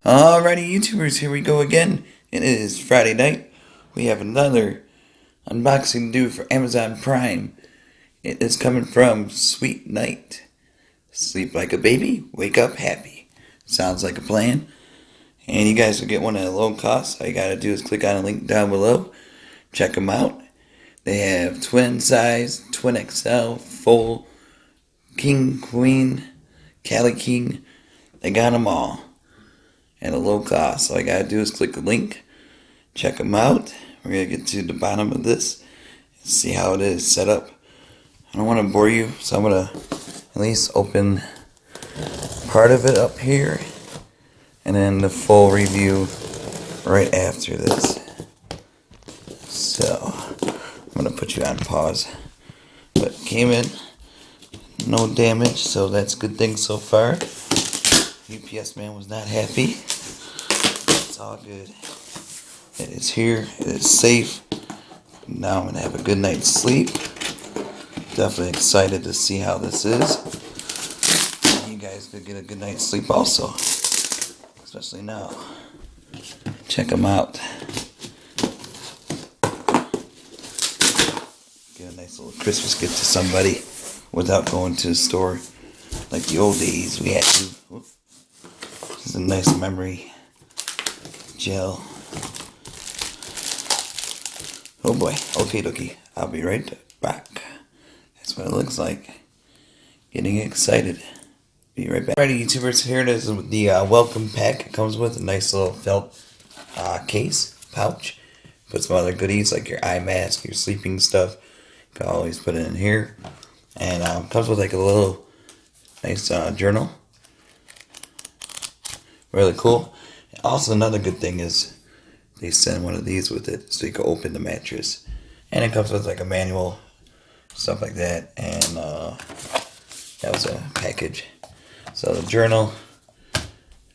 Alrighty, YouTubers, here we go again. It is Friday night. We have another unboxing due for Amazon Prime. It is coming from Sweetnight. Sleep like a baby, wake up happy. Sounds like a plan. And you guys will get one at a low cost. All you gotta do is click on a link down below. Check them out. They have twin size, twin XL, full, king, queen, Cali King. They got them all at a low cost. All you gotta do is click the link, check them out. We're gonna get to the bottom of this and see how it is set up. I don't want to bore you, so I'm gonna at least open part of it up here and then the full review right after this. So I'm gonna put you on pause. But came in no damage, so that's a good thing so far. UPS man was not happy. It's all good. It is here. It is safe. Now I'm gonna have a good night's sleep. Definitely excited to see how this is. You guys could get a good night's sleep also, especially now. Check them out. Get a nice little Christmas gift to somebody without going to the store like the old days we had to. This is a nice memory gel. Oh boy. Okay, dokie. I'll be right back. That's what it looks like. Getting excited. Be right back. Alrighty, YouTubers. Here it is with the welcome pack. It comes with a nice little felt case, pouch. Put some other goodies like your eye mask, your sleeping stuff. You can always put it in here. And comes with like a little nice journal. Really cool. Also, another good thing is they send one of these with it so you can open the mattress. And it comes with like a manual, stuff like that. And that was a package. So the journal,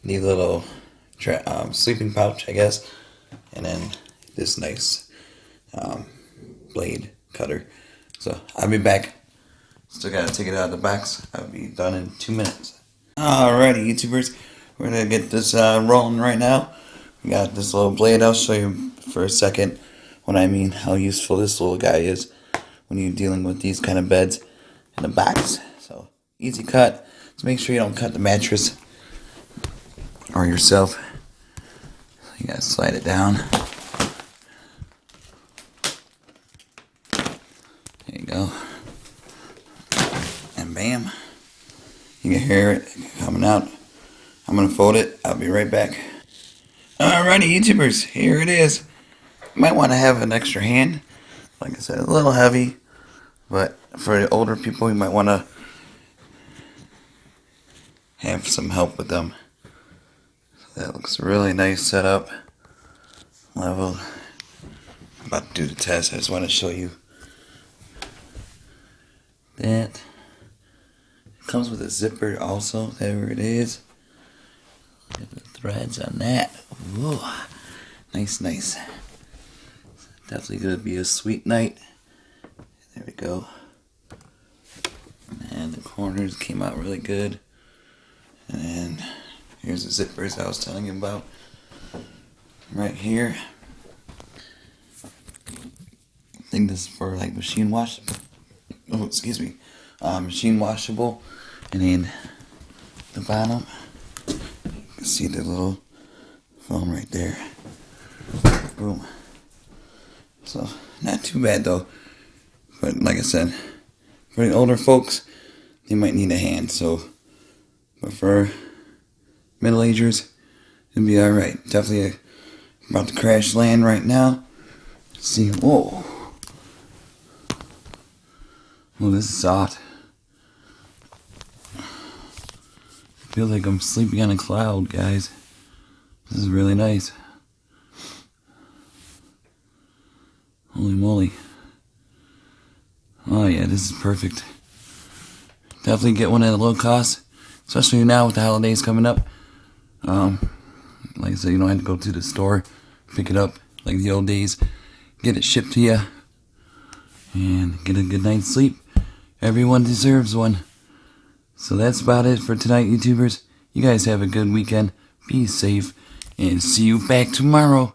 neat little sleeping pouch, I guess. And then this nice blade cutter. So I'll be back. Still gotta take it out of the box. I'll be done in 2 minutes. Alrighty, YouTubers. We're gonna get this rolling right now. We got this little blade. I'll show you for a second what I mean, how useful this little guy is when you're dealing with these kind of beds in a box. So easy cut. Just make sure you don't cut the mattress or yourself. You gotta slide it down. There you go. And bam. You can hear it coming out. I'm going to fold it. I'll be right back. Alrighty, YouTubers. Here it is. You might want to have an extra hand. Like I said, a little heavy. But for the older people, you might want to have some help with them. So that looks really nice set up. Level. I'm about to do the test. I just want to show you that. It comes with a zipper also. There it is. Look at the threads on that. Ooh, nice. Definitely going to be a sweet night. There we go. And the corners came out really good. And then here's the zippers I was telling you about. Right here. I think this is for like machine wash. Oh, excuse me. Machine washable. And then the bottom. See the little foam right there. Boom. So, not too bad though. But like I said, for the older folks, they might need a hand. So, but for middle-agers, it'll be alright. Definitely about to crash land right now. Let's see, whoa. Oh, this is soft. I feel like I'm sleeping on a cloud, guys. This is really nice. Holy moly. Oh yeah, this is perfect. Definitely get one at a low cost, especially now with the holidays coming up. Like I said, you don't have to go to the store, pick it up like the old days. Get it shipped to you and get a good night's sleep. Everyone deserves one. So that's about it for tonight, YouTubers. You guys have a good weekend. be safe, and see you back tomorrow.